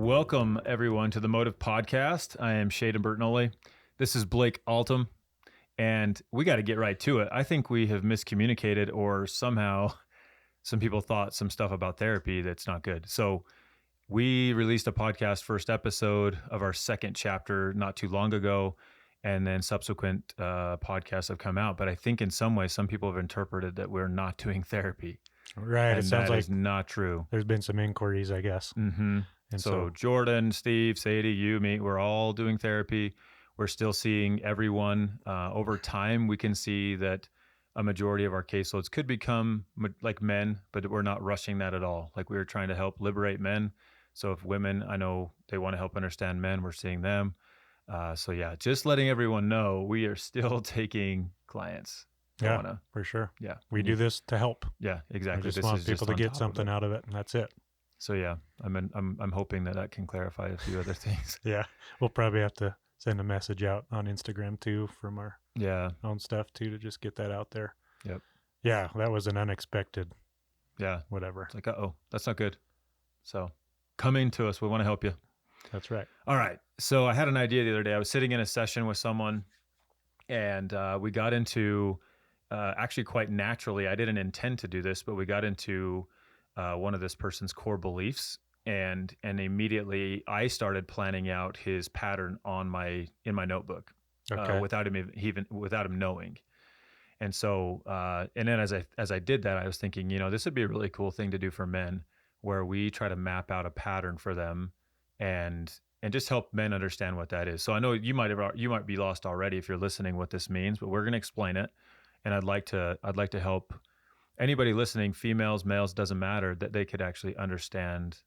Welcome, everyone, to the Motyv podcast. I am Shayden Bertinoli. This is Blake Altum, and we got to get right to it. I think we have miscommunicated, or somehow some people thought some stuff about therapy that's not good. So we released a podcast first episode of our second chapter not too long ago, and then subsequent podcasts have come out. But I think in some way, some people have interpreted that we're not doing therapy. Right. And it sounds that like is not true. there's been some inquiries, I guess. Mm-hmm. And so Jordan, Steve, Sadie, you, me, we're all doing therapy. We're still seeing everyone. Over time, we can see that a majority of our caseloads could become like men, but we're not rushing that at all. Like, we're trying to help liberate men. So if women, I know they want to help understand men, we're seeing them. So yeah, just letting everyone know we are still taking clients. For sure. Yeah. We do this to help. Yeah, exactly. We just want people to get something out of it, and that's it. So yeah, I'm hoping that can clarify a few other things. Yeah. We'll probably have to send a message out on Instagram too from our own stuff too, to just get that out there. Yep. Yeah. That was an unexpected. Yeah. Whatever. It's like, that's not good. So come into us. We want to help you. That's right. All right. So I had an idea the other day. I was sitting in a session with someone, and we got into, actually quite naturally, I didn't intend to do this, but we got into one of this person's core beliefs, and immediately I started planning out his pattern in my notebook, without him knowing. And so, and then as I did that, I was thinking, this would be a really cool thing to do for men, where we try to map out a pattern for them, and just help men understand what that is. So I know you might be lost already if you're listening what this means, but we're going to explain it, and I'd like to help anybody listening, females, males, doesn't matter, that they could actually understand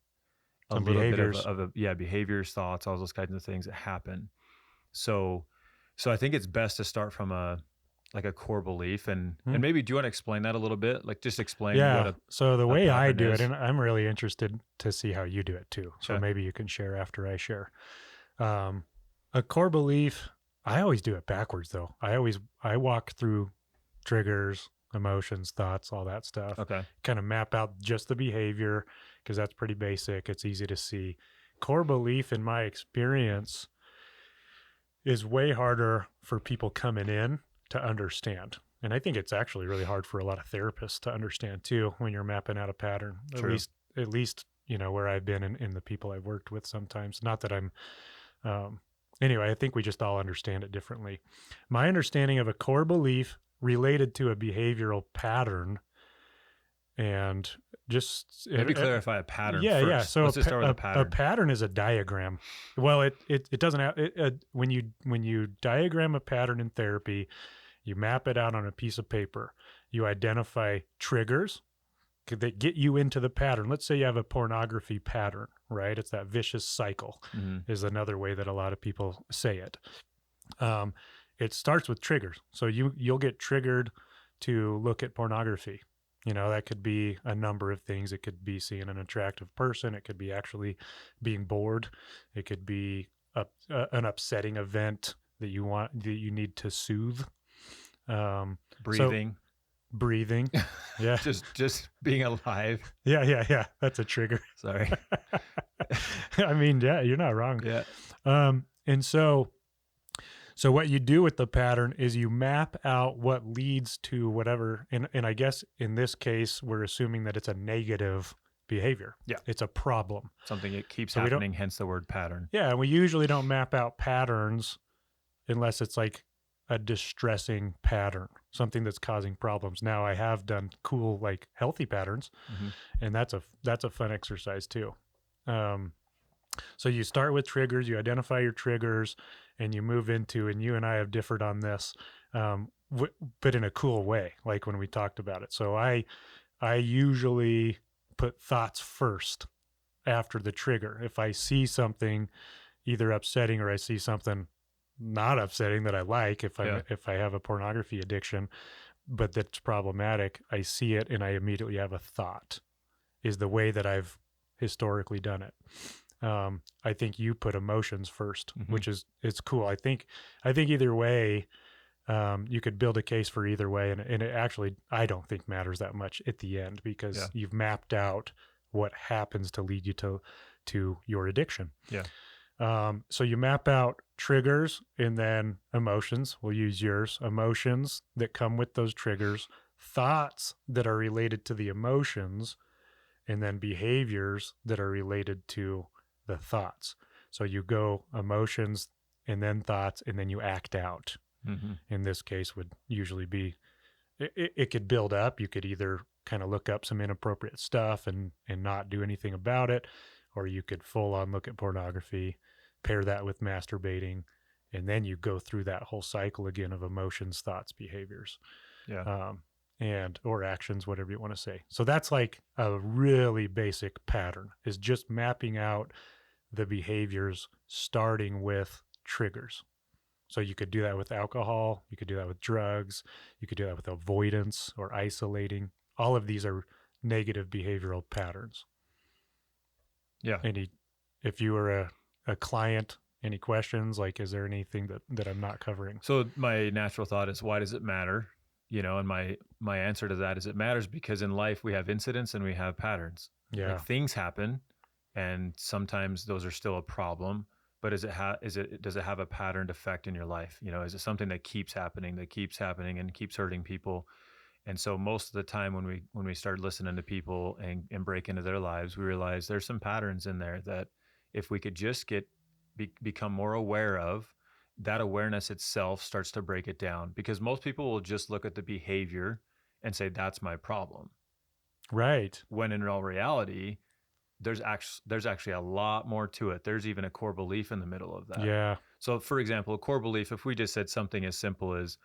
some little behaviors. bit of behaviors, thoughts, all those kinds of things that happen. So I think it's best to start from a core belief, and maybe, do you want to explain that a little bit? Like, just explain what so the way I do is. it, and I'm really interested to see how you do it too. So Okay. maybe you can share after I share. A core belief, I always do it backwards though. I walk through triggers, emotions, thoughts, all that stuff. Okay. Kind of map out just the behavior, because that's pretty basic. It's easy to see. Core belief, in my experience, is way harder for people coming in to understand. And I think it's actually really hard for a lot of therapists to understand too, when you're mapping out a pattern. True. At least, where I've been in the people I've worked with sometimes. Not that I'm, anyway, I think we just all understand it differently. My understanding of a core belief related to a behavioral pattern, and just maybe clarify a pattern. Yeah, first. yeah. So let's just start with a pattern. A pattern is a diagram. Well, it doesn't have when you diagram a pattern in therapy, you map it out on a piece of paper. You identify triggers that get you into the pattern. Let's say you have a pornography pattern, right? It's that vicious cycle, is another way that a lot of people say it. It starts with triggers. So you'll get triggered to look at pornography. That could be a number of things. It could be seeing an attractive person. It could be actually being bored. It could be an upsetting event that you need to soothe. Breathing. Breathing. Yeah. just being alive. Yeah. That's a trigger. Sorry. I mean, yeah, you're not wrong. Yeah. And so what you do with the pattern is you map out what leads to whatever. And I guess in this case, we're assuming that it's a negative behavior. Yeah. It's a problem. Something that keeps happening, hence the word pattern. Yeah. And we usually don't map out patterns unless it's like a distressing pattern, something that's causing problems. Now, I have done cool, like healthy patterns, and that's a fun exercise too. So you start with triggers, you identify your triggers, and you move into, and you and I have differed on this, but in a cool way, like when we talked about it. So I usually put thoughts first after the trigger. If I see something either upsetting or I see something not upsetting that I like, if I have a pornography addiction, but that's problematic, I see it and I immediately have a thought, is the way that I've historically done it. I think you put emotions first, which it's cool. I think either way, you could build a case for either way, and it actually, I don't think matters that much at the end, because you've mapped out what happens to lead you to to your addiction. Yeah. So you map out triggers and then emotions. We'll use yours. Emotions that come with those triggers, thoughts that are related to the emotions, and then behaviors that are related to the thoughts. So you go emotions and then thoughts, and then you act out. Mm-hmm. In this case, would usually be it could build up. You could either kind of look up some inappropriate stuff and not do anything about it, or you could full on look at pornography, pair that with masturbating, and then you go through that whole cycle again of emotions, thoughts, behaviors. Yeah. And or actions, whatever you want to say. So that's like a really basic pattern, is just mapping out the behaviors starting with triggers. So you could do that with alcohol, you could do that with drugs, you could do that with avoidance or isolating. All of these are negative behavioral patterns. Yeah. If you were a client, any questions? Like, is there anything that I'm not covering? So my natural thought is, why does it matter? And my answer to that is, it matters because in life we have incidents and we have patterns. Yeah. Like, things happen, and sometimes those are still a problem. But does it have a patterned effect in your life? Is it something that keeps happening and keeps hurting people? And so most of the time when we start listening to people and break into their lives, we realize there's some patterns in there that if we could just become more aware of, that awareness itself starts to break it down. Because most people will just look at the behavior and say, that's my problem. Right. When in all reality, there's actually a lot more to it. There's even a core belief in the middle of that. Yeah. So for example, a core belief, if we just said something as simple as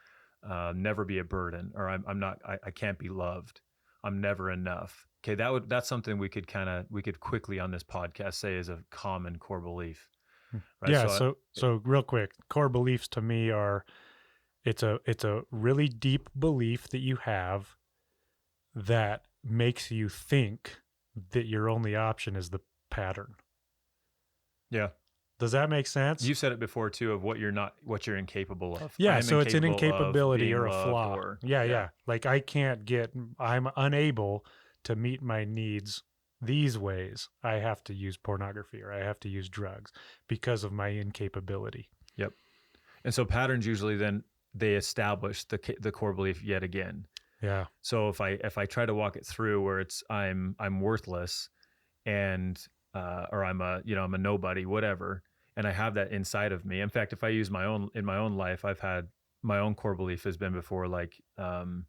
never be a burden, or I can't be loved, I'm never enough. Okay, that's something we could quickly on this podcast say is a common core belief. Right? Yeah. So real quick, core beliefs to me are, it's a really deep belief that you have that makes you think that your only option is the pattern. Yeah. Does that make sense? You've said it before too, of what you're incapable of. Yeah, so it's an incapability or a flaw. Yeah. Like I'm unable to meet my needs these ways. I have to use pornography or I have to use drugs because of my incapability. Yep. And so patterns usually then they establish the core belief yet again. Yeah. So if I try to walk it through where it's I'm worthless, and or I'm a nobody, whatever, and I have that inside of me. In fact, if I use in my own life, I've had my own core belief has been before, like I'm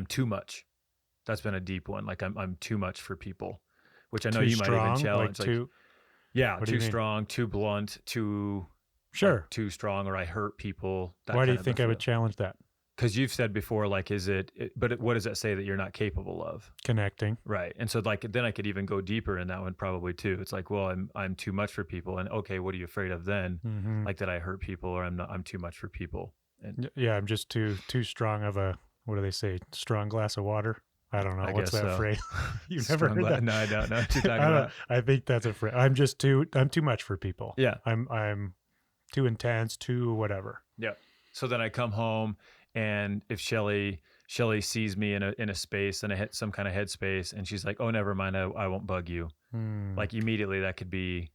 too much. That's been a deep one. Like I'm too much for people, which I know you might even challenge. Like too, yeah, too strong, too blunt, too too strong, or I hurt people. Why do you think I would challenge that? Because you've said before, like, what does that say that you're not capable of? Connecting. Right. And so like, then I could even go deeper in that one probably too. It's like, well, I'm too much for people. And okay, what are you afraid of then? Mm-hmm. Like that I hurt people, or I'm too much for people. And yeah, I'm just too strong of a, what do they say? Strong glass of water. I don't know. What's that phrase? You've never heard that? No, I don't know what you're talking about. I think that's a phrase. I'm too much for people. Yeah. I'm too intense, too whatever. Yeah. So then I come home, and if Shelly sees me in a space, and I hit some kind of headspace, and she's like, "Oh, never mind, I won't bug you." Like immediately that could be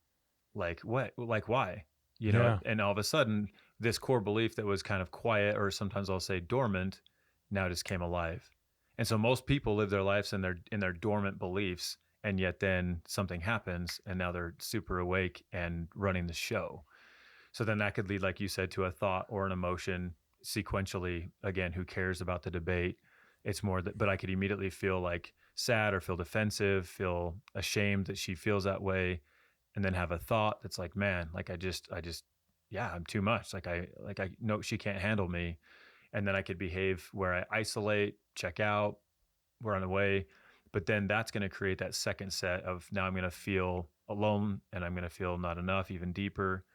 like, what? Like why? And all of a sudden this core belief that was kind of quiet, or sometimes I'll say dormant, now just came alive. And so most people live their lives in their dormant beliefs, and yet then something happens and now they're super awake and running the show. So then that could lead, like you said, to a thought or an emotion sequentially. Again, who cares about the debate? It's more that, but I could immediately feel like sad or feel defensive, feel ashamed that she feels that way. And then have a thought that's like, man, like I just, yeah, I'm too much. Like I know she can't handle me. And then I could behave where I isolate, check out, run away. But then that's going to create that second set of, now I'm going to feel alone, and I'm going to feel not enough, even deeper.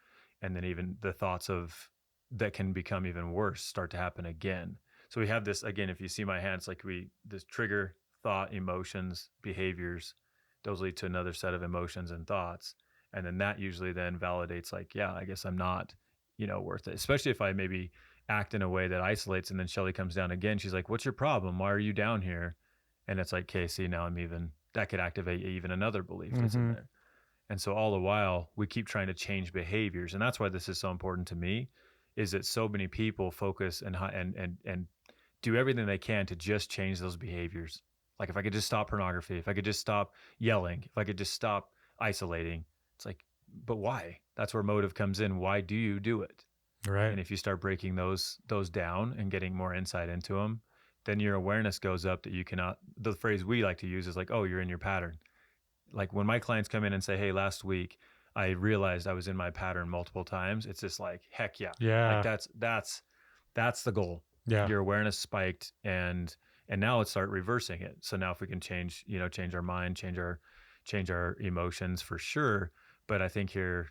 And then even the thoughts of that can become even worse start to happen again. So we have this, again, if you see my hands, like this trigger, thought, emotions, behaviors, those lead to another set of emotions and thoughts. And then that usually then validates, like, yeah, I guess I'm not, worth it. Especially if I maybe act in a way that isolates, and then Shelly comes down again. She's like, what's your problem? Why are you down here? And it's like, Casey, now that could activate even another belief that's in there. And so all the while we keep trying to change behaviors. And that's why this is so important to me, is that so many people focus and do everything they can to just change those behaviors. Like if I could just stop pornography, if I could just stop yelling, if I could just stop isolating, it's like, but why? That's where motive comes in. Why do you do it? Right. And if you start breaking those down and getting more insight into them, then your awareness goes up that you cannot. The phrase we like to use is like, oh, you're in your pattern. Like when my clients come in and say, hey, last week I realized I was in my pattern multiple times, it's just like, heck yeah. Like Yeah. that's the goal. Yeah. Your awareness spiked, and now let's start reversing it. So now if we can change our mind, change our emotions for sure. But I think here,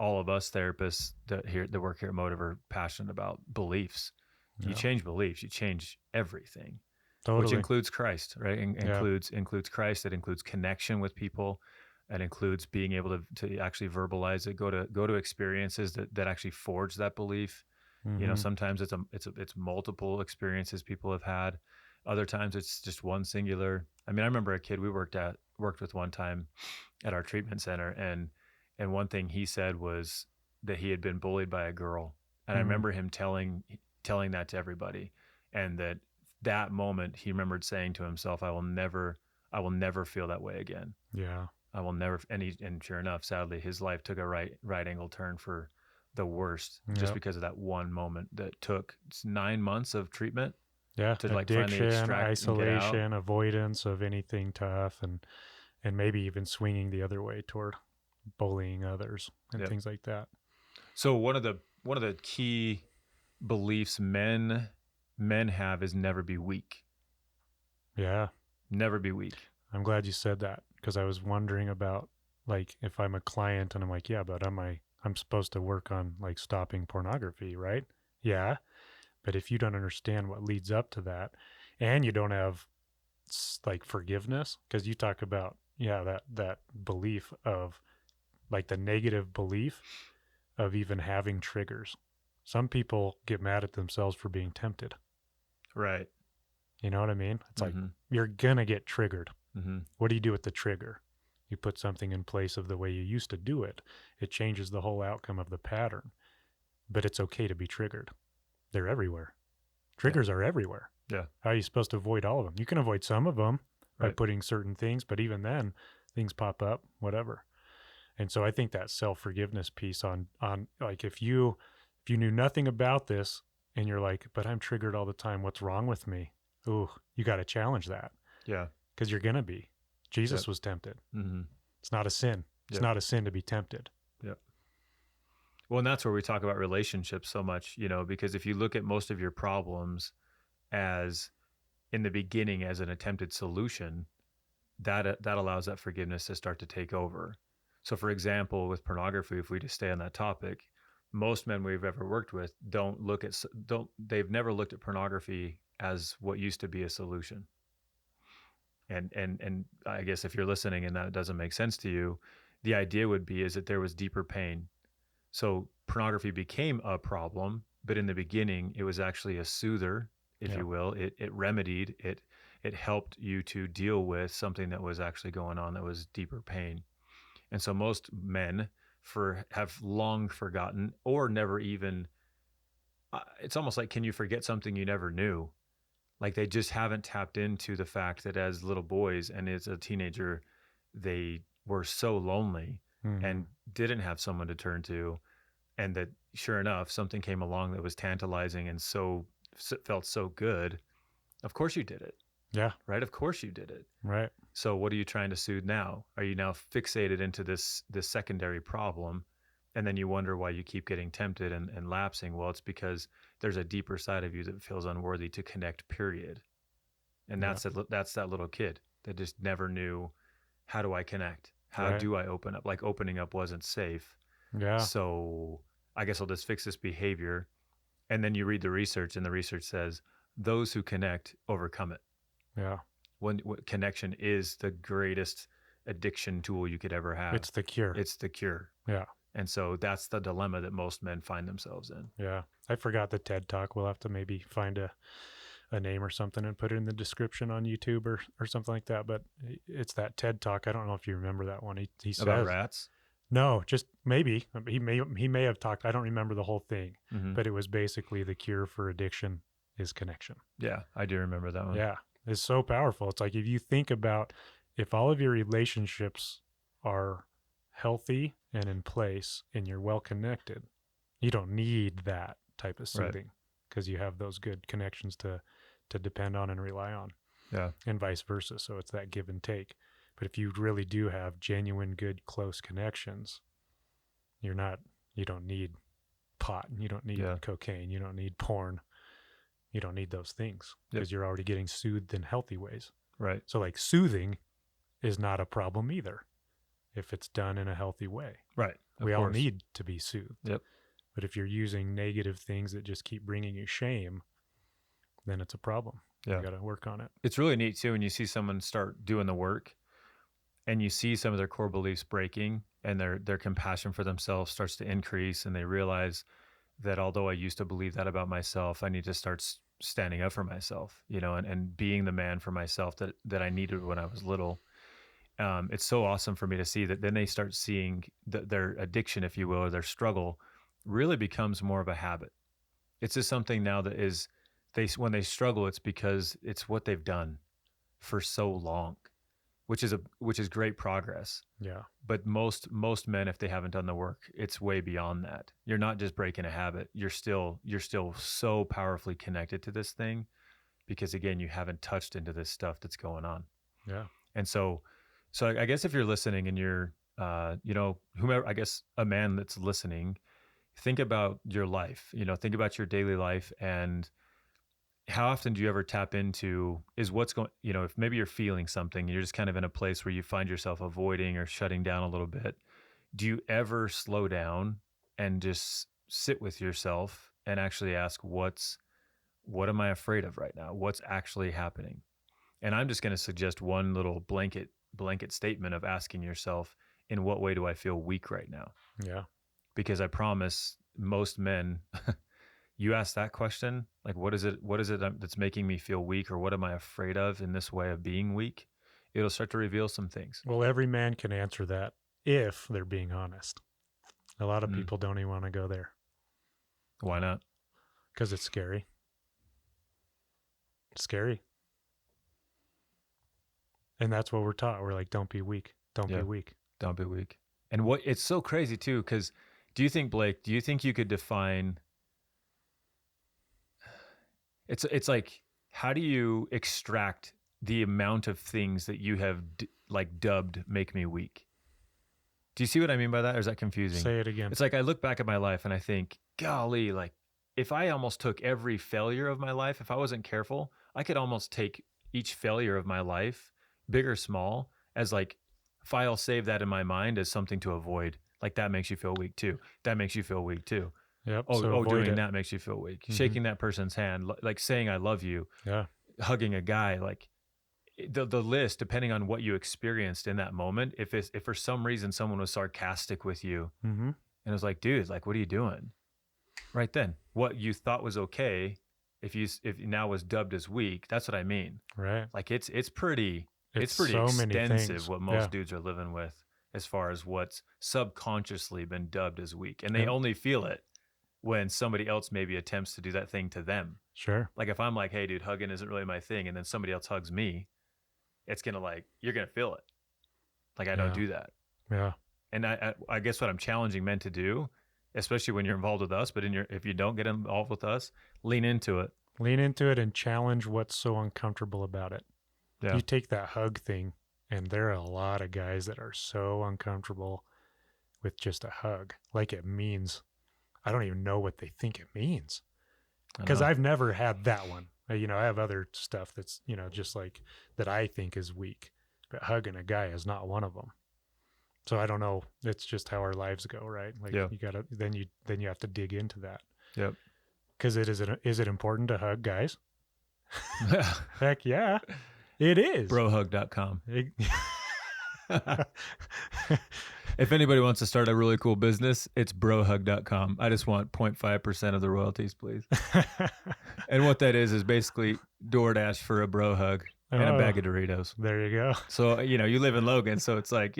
all of us therapists that work here at Motyv are passionate about beliefs. You Yeah. change beliefs, you change everything. Totally. Which includes Christ, right? Yeah. Includes Christ. It includes connection with people. It includes being able to actually verbalize it. Go to experiences that actually forge that belief. Mm-hmm. Sometimes it's multiple experiences people have had. Other times it's just one singular. I mean, I remember a kid we worked with one time at our treatment center, and one thing he said was that he had been bullied by a girl, and I Mm-hmm. remember him telling that to everybody, and that moment he remembered saying to himself, I will never feel that way again. Yeah. I will never. And sure enough, sadly, his life took a right angle turn for the worst, just Yep. because of that one moment that took 9 months of treatment Yeah. to like finally Addiction, extract and get out. isolation, avoidance of anything tough, and maybe even swinging the other way toward bullying others and Yep. things like that. So one of the key beliefs men have is never be weak. Yeah. Never be weak. I'm glad you said that, because I was wondering about, like, if I'm a client and I'm like, yeah, but I'm supposed to work on like stopping pornography, right? Yeah. But if you don't understand what leads up to that, and you don't have like forgiveness, because you talk about, yeah, that belief of, like, the negative belief of even having triggers. Some people get mad at themselves for being tempted. Right. You know what I mean? It's like, Mm-hmm. you're gonna get triggered. Mm-hmm. What do you do with the trigger? You put something in place of the way you used to do it. It changes the whole outcome of the pattern. But it's okay to be triggered. They're everywhere. Triggers are everywhere. Yeah. How are you supposed to avoid all of them? You can avoid some of them by Right. putting certain things, but even then, things pop up, whatever. And so I think that self-forgiveness piece on like, if you knew nothing about this and you're like, but I'm triggered all the time, what's wrong with me? Ooh, you got to challenge that, Yeah. because you're going to be. Jesus was tempted. Mm-hmm. It's not a sin. It's not a sin to be tempted. Yep. Well, and that's where we talk about relationships so much, because if you look at most of your problems as in the beginning as an attempted solution, that allows that forgiveness to start to take over. So, for example, with pornography, if we just stay on that topic, most men we've ever worked with they've never looked at pornography as what used to be a solution. And I guess if you're listening and that doesn't make sense to you, the idea would be is that there was deeper pain. So pornography became a problem, but in the beginning, it was actually a soother, if you will. It remedied it. It helped you to deal with something that was actually going on that was deeper pain. And so most men have long forgotten or never even. It's almost like, can you forget something you never knew? Like they just haven't tapped into the fact that as little boys and as a teenager, they were so lonely and didn't have someone to turn to. And that sure enough, something came along that was tantalizing and felt so good. Of course you did it. Yeah. Right. Of course you did it. Right. So what are you trying to soothe now? Are you now fixated into this secondary problem? And then you wonder why you keep getting tempted and lapsing. Well, it's because there's a deeper side of you that feels unworthy to connect, period. And that's that little kid that just never knew, how do I connect? How do I open up? Like opening up wasn't safe. Yeah. So I guess I'll just fix this behavior. And then you read the research, and the research says those who connect overcome it. Yeah. When connection is the greatest addiction tool you could ever have. It's the cure. It's the cure. Yeah. And so that's the dilemma that most men find themselves in. Yeah. I forgot the TED Talk. We'll have to maybe find a a name or something and put it in the description on YouTube or something like that. But it's that TED Talk. I don't know if you remember that one. He says About rats? no, just maybe he may have talked. I don't remember the whole thing, but it was basically the cure for addiction is connection. Yeah, I do remember that one. Yeah, it's so powerful. It's like if you think about if all of your relationships are healthy and in place and you're well connected, you don't need that type of soothing because you have those good connections to depend on and rely on. Yeah. And vice versa. So it's that give and take. But if you really do have genuine, good, close connections, you don't need pot, you don't need cocaine, you don't need porn, you don't need those things because you're already getting soothed in healthy ways. Right. So like soothing is not a problem either if it's done in a healthy way. Right. We all need to be soothed. Yep. But if you're using negative things that just keep bringing you shame, then it's a problem. Yeah. You got to work on it. It's really neat too when you see someone start doing the work and you see some of their core beliefs breaking and their compassion for themselves starts to increase and they realize that although I used to believe that about myself, I need to start standing up for myself, and being the man for myself that I needed when I was little. It's so awesome for me to see that then they start seeing their addiction, if you will, or their struggle really becomes more of a habit. It's just something now that is, when they struggle, it's because it's what they've done for so long, which is great progress. Yeah. But most men, if they haven't done the work, it's way beyond that. You're not just breaking a habit. You're still so powerfully connected to this thing because again, you haven't touched into this stuff that's going on. Yeah. And so I guess if you're listening and you're, whomever, I guess a man that's listening, think about your life, think about your daily life and how often do you ever tap into is what's going, if maybe you're feeling something, you're just kind of in a place where you find yourself avoiding or shutting down a little bit. Do you ever slow down and just sit with yourself and actually ask what am I afraid of right now? What's actually happening? And I'm just going to suggest one little blanket statement of asking yourself, in what way do I feel weak right now? Yeah. Because I promise most men, you ask that question, like, what is it that's making me feel weak, or what am I afraid of in this way of being weak? It'll start to reveal some things. Well, every man can answer that if they're being honest. A lot of people don't even want to go there. Why not? Because it's scary. It's scary. And that's what we're taught. We're like, don't be weak. Don't be weak. Don't be weak. And it's so crazy too, because Blake, do you think you could define, it's like, how do you extract the amount of things that you have dubbed make me weak? Do you see what I mean by that? Or is that confusing? Say it again. It's like, I look back at my life and I think, golly, like if I almost took every failure of my life, if I wasn't careful, I could almost take each failure of my life, big or small, as like, file save that in my mind as something to avoid. Like that makes you feel weak too. That makes you feel weak too. Yep. Doing that makes you feel weak. Mm-hmm. Shaking that person's hand, like saying I love you. Yeah. Hugging a guy, like the list, depending on what you experienced in that moment. If for some reason someone was sarcastic with you, and it was like, dude, like what are you doing? Right then, what you thought was okay, if now was dubbed as weak. That's what I mean. Right. Like it's pretty so extensive what most dudes are living with as far as what's subconsciously been dubbed as weak. And they only feel it when somebody else maybe attempts to do that thing to them. Sure. Like if I'm like, hey dude, hugging isn't really my thing, and then somebody else hugs me, it's gonna you're gonna feel it. Like I don't do that. Yeah. And I guess what I'm challenging men to do, especially when you're involved with us, but if you don't get involved with us, lean into it. Lean into it and challenge what's so uncomfortable about it. Yeah. You take that hug thing, and there are a lot of guys that are so uncomfortable with just a hug. Like it means, I don't even know what they think it means. Because I've never had that one. I have other stuff that's, just like that I think is weak. But hugging a guy is not one of them. So I don't know. It's just how our lives go, right? Like you gotta, then you have to dig into that. Yep. Because is it important to hug guys? Heck yeah. It is. Brohug.com. If anybody wants to start a really cool business, it's brohug.com. I just want 0.5% of the royalties, please. And what that is basically DoorDash for a bro hug and a bag of Doritos. There you go. So, you live in Logan, so it's like,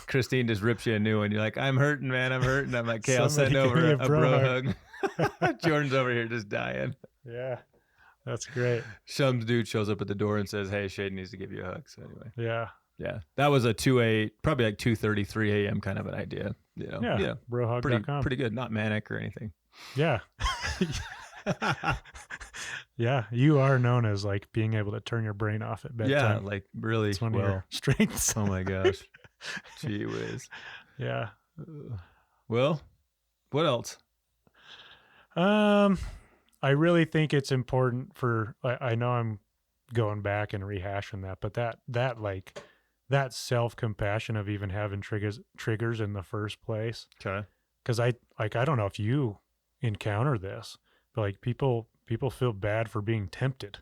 Christine just rips you a new one. You're like, I'm hurting, man. I'm hurting. I'm like, okay, I'll send over a bro hug. Jordan's over here just dying. Yeah, that's great. Some dude shows up at the door and says, hey, Shayden needs to give you a hug. So anyway. Yeah. That was a probably like 2:33 a.m. kind of an idea. Yeah. Brohug.com. Pretty good. Not manic or anything. Yeah. Yeah. You are known as like being able to turn your brain off at bedtime. Yeah. Like really it's one of your strengths. Oh my gosh. Gee whiz. Yeah. Well, what else? I really think it's important I know I'm going back and rehashing that, but that self-compassion of even having triggers in the first place. Okay. Cause I don't know if you encounter this, but like people feel bad for being tempted.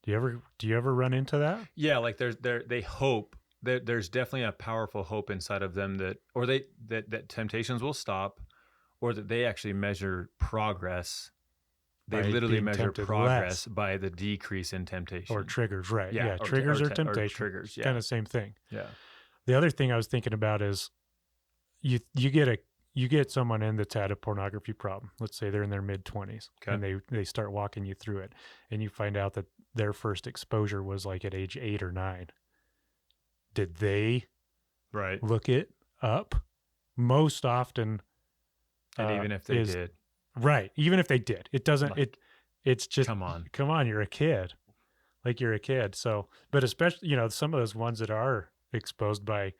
Do you ever run into that? Yeah. Like they hope that there's definitely a powerful hope inside of them that temptations will stop, or that they actually measure progress. They literally measure progress by the decrease in temptation. Or triggers, right. Yeah. Triggers or temptation. Triggers, yeah. Kind of same thing. Yeah. The other thing I was thinking about is you get someone in that's had a pornography problem. Let's say they're in their mid-20s, okay. And they start walking you through it, and you find out that their first exposure was like at age 8 or 9. Did they look it up? Most often, and even if they did. Right. Even if they did, it doesn't, it's just, come on, you're a kid. Like you're a kid. So, but especially, some of those ones that are exposed by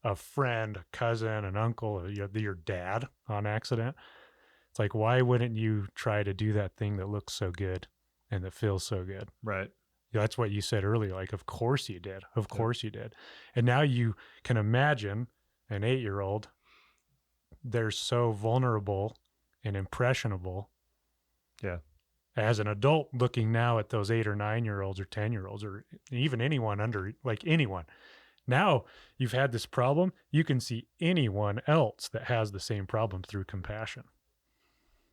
a friend, a cousin, an uncle, your dad on accident. It's like, why wouldn't you try to do that thing that looks so good and that feels so good? Right. That's what you said earlier. Like, of course you did. Of course you did. And now you can imagine an 8-year-old, they're so vulnerable and impressionable. Yeah. As an adult looking now at those 8 or 9-year-olds or 10-year-olds or even anyone under, like anyone. Now you've had this problem, you can see anyone else that has the same problem through compassion.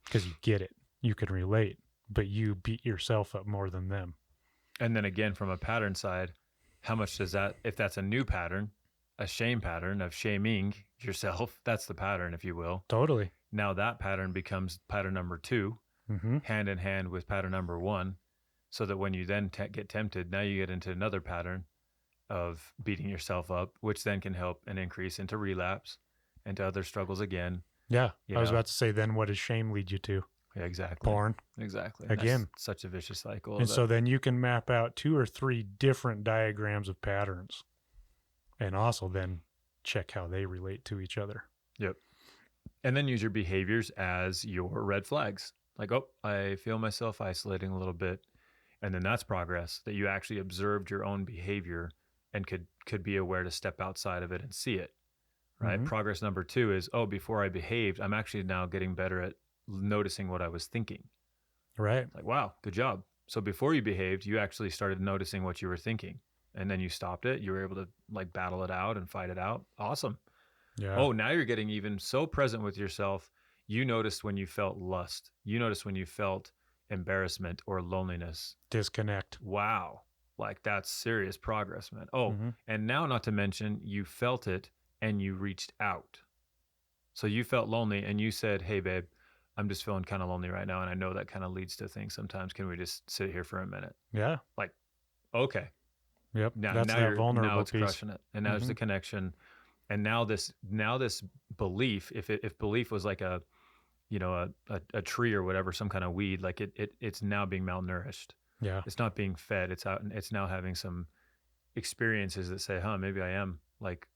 Because you get it. You can relate, but you beat yourself up more than them. And then again, from a pattern side, how much does that, if that's a new pattern, a shame pattern of shaming yourself, that's the pattern, if you will. Totally. Now that pattern becomes pattern number 2, hand in hand with pattern number 1, so that when you then get tempted, now you get into another pattern of beating yourself up, which then can help and increase into relapse and to other struggles again. Yeah. I was about to say, then what does shame lead you to? Yeah, exactly. Porn. Exactly. Again. That's such a vicious cycle. And so then you can map out 2 or 3 different diagrams of patterns and also then check how they relate to each other. Yep. And then use your behaviors as your red flags. Like, oh, I feel myself isolating a little bit. And then that's progress, that you actually observed your own behavior and could be aware to step outside of it and see it, right? Progress number 2 is, oh, before I behaved, I'm actually now getting better at noticing what I was thinking. Right. Like, wow, good job. So before you behaved, you actually started noticing what you were thinking, and then you stopped it. You were able to like battle it out and fight it out. Awesome. Yeah. Oh, now you're getting even so present with yourself. You noticed when you felt lust. You noticed when you felt embarrassment or loneliness. Disconnect. Wow. Like that's serious progress, man. Oh, and now not to mention you felt it and you reached out. So you felt lonely and you said, hey, babe, I'm just feeling kind of lonely right now. And I know that kind of leads to things sometimes. Can we just sit here for a minute? Yeah. Like, okay. Yep. Now, that's that vulnerable now it's piece. crushing it. And now there's the connection. And now this belief, if belief was like a tree or whatever, some kind of weed, like it's now being malnourished. Yeah. It's not being fed. It's out and it's now having some experiences that say, maybe I am like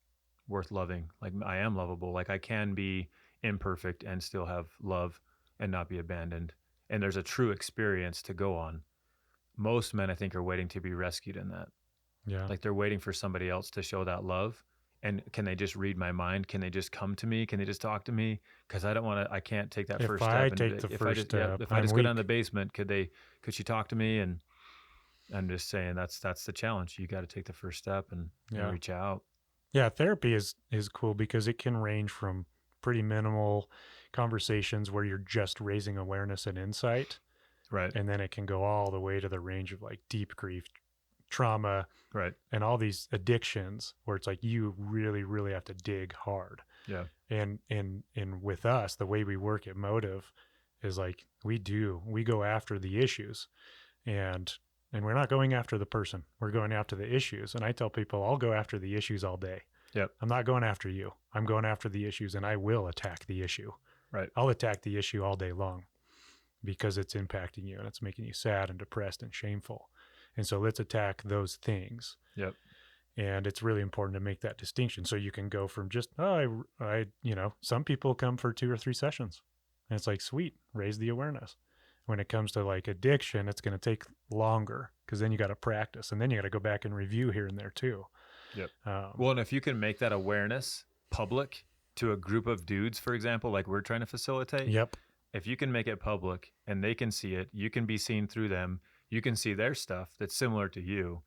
worth loving. Like I am lovable. Like I can be imperfect and still have love and not be abandoned. And there's a true experience to go on. Most men, I think, are waiting to be rescued in that. Yeah. Like they're waiting for somebody else to show that love. And can they just read my mind? Can they just come to me? Can they just talk to me? Because I can't take that first step. If I just go down the basement, could she talk to me? And I'm just saying that's the challenge. You got to take the first step and reach out. Yeah, therapy is cool because it can range from pretty minimal conversations where you're just raising awareness and insight, Right. and then it can go all the way to the range of like deep grief, trauma, Right. and all these addictions where it's like you really really have to dig hard. Yeah. And with us, the way we work at Motive is like we go after the issues, and we're not going after the person, we're going after the issues. And I tell people I'll go after the issues all day. Yep. I'm not going after you, I'm going after the issues, and I will attack the issue. Right. I'll attack the issue all day long because it's impacting you and it's making you sad and depressed and shameful. And so let's attack those things. Yep. And it's really important to make that distinction so you can go from just some people come for 2 or 3 sessions and it's like, sweet, raise the awareness. When it comes to like addiction, it's going to take longer because then you got to practice, and then you got to go back and review here and there too. Yep. Well, and if you can make that awareness public to a group of dudes, for example, like we're trying to facilitate, Yep. if you can make it public and they can see it, you can be seen through them, you can see their stuff that's similar to you.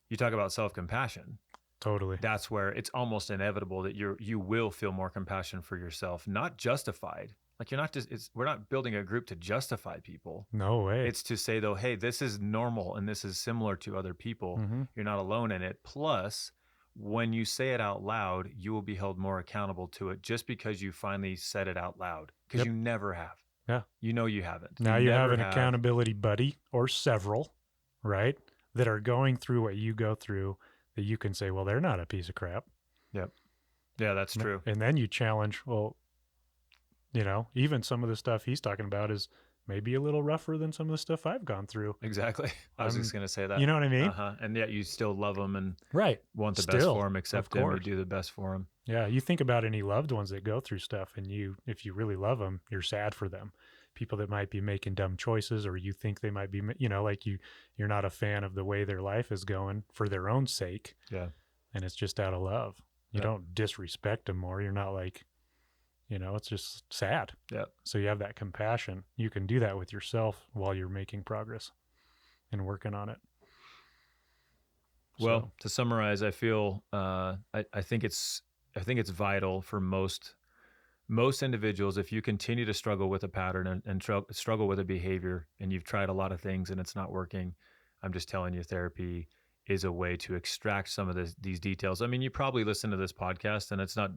You talk about self-compassion. Totally. That's where it's almost inevitable that you will feel more compassion for yourself, not justified. Like you're not we're not building a group to justify people. No way. It's to say though, hey, this is normal and this is similar to other people. Mm-hmm. You're not alone in it. Plus, when you say it out loud, you will be held more accountable to it just because you finally said it out loud, because you never have. Yeah. You know you haven't. Now you have an accountability buddy or several, right, that are going through what you go through, that you can say, well, they're not a piece of crap. Yep. Yeah, that's true. And then you challenge, well, even some of the stuff he's talking about is maybe a little rougher than some of the stuff I've gone through. Exactly. I was just going to say that. You know what I mean? Uh-huh. And yet you still love them and want the best Still, for them, accept them, or do the best for them. Yeah. You think about any loved ones that go through stuff, and if you really love them, you're sad for them. People that might be making dumb choices, or you think they might be, like you're not a fan of the way their life is going for their own sake. Yeah. And it's just out of love. You don't disrespect them more. You're not like, it's just sad. Yeah. So you have that compassion. You can do that with yourself while you're making progress and working on it. Well, to summarize, I feel I think it's vital for most individuals, if you continue to struggle with a pattern and struggle with a behavior, and you've tried a lot of things and it's not working, I'm just telling you, therapy is a way to extract some of these details. I mean, you probably listen to this podcast, and it's not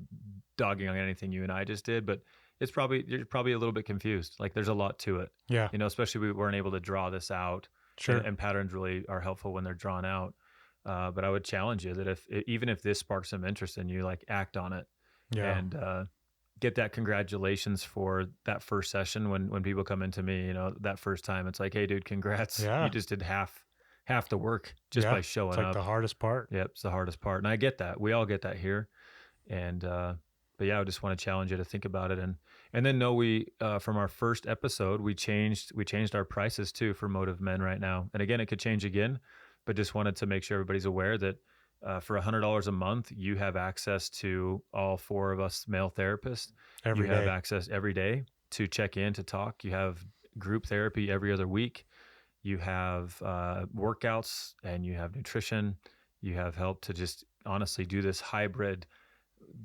dogging on anything you and I just did, but you're probably a little bit confused. Like there's a lot to it. Yeah. Especially we weren't able to draw this out. Sure. And patterns really are helpful when they're drawn out. But I would challenge you that even if this sparks some interest in you, like act on it. Yeah. And get that congratulations for that first session. When people come into me, that first time, it's like, hey dude, congrats. Yeah. You just did half the work just by showing up. It's like the hardest part. Yep. It's the hardest part. And I get that. We all get that here. And, but yeah, I just want to challenge you to think about it. And then know from our first episode, we changed our prices too for Motive Men right now. And again, it could change again, but just wanted to make sure everybody's aware that for $100 a month, you have access to all 4 of us male therapists. You have access every day to check in, to talk. You have group therapy every other week. You have workouts, and you have nutrition. You have help to just honestly do this hybrid.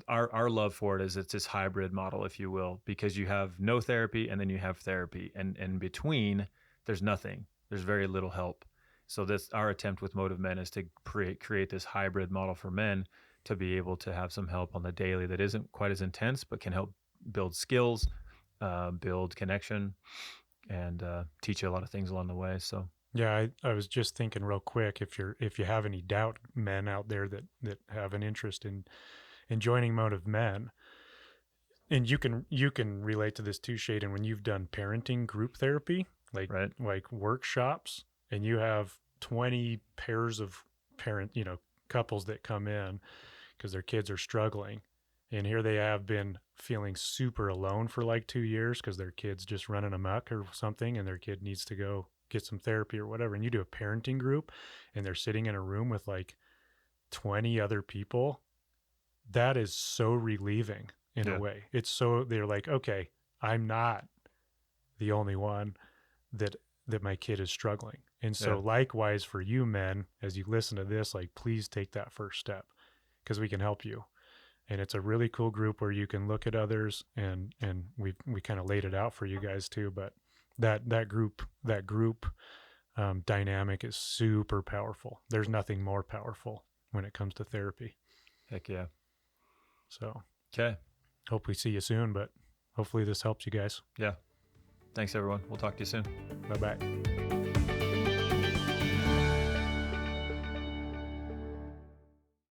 Our love for it is it's this hybrid model, if you will, because you have no therapy and then you have therapy, and in between there's nothing. There's very little help. So our attempt with Motive Men is to create this hybrid model for men to be able to have some help on the daily that isn't quite as intense, but can help build skills, build connection, and teach you a lot of things along the way. So yeah, I was just thinking real quick, if you have any doubt, men out there that have an interest in joining Motive Men, and you can relate to this too, Shayden, when you've done parenting group therapy, like workshops, and you have 20 pairs of couples that come in because their kids are struggling, and here they have been feeling super alone for like 2 years because their kid's just running amok or something, and their kid needs to go get some therapy or whatever. And you do a parenting group, and they're sitting in a room with like 20 other people. That is so relieving in a way. They're like, okay, I'm not the only one that my kid is struggling. And so likewise for you men, as you listen to this, like, please take that first step. because we can help you. And it's a really cool group where you can look at others, and we kind of laid it out for you guys too. But that group dynamic is super powerful. There's nothing more powerful when it comes to therapy. Heck yeah. So Okay. hope we see you soon, but hopefully this helps you guys. Yeah. Thanks, everyone. We'll talk to you soon. Bye-bye.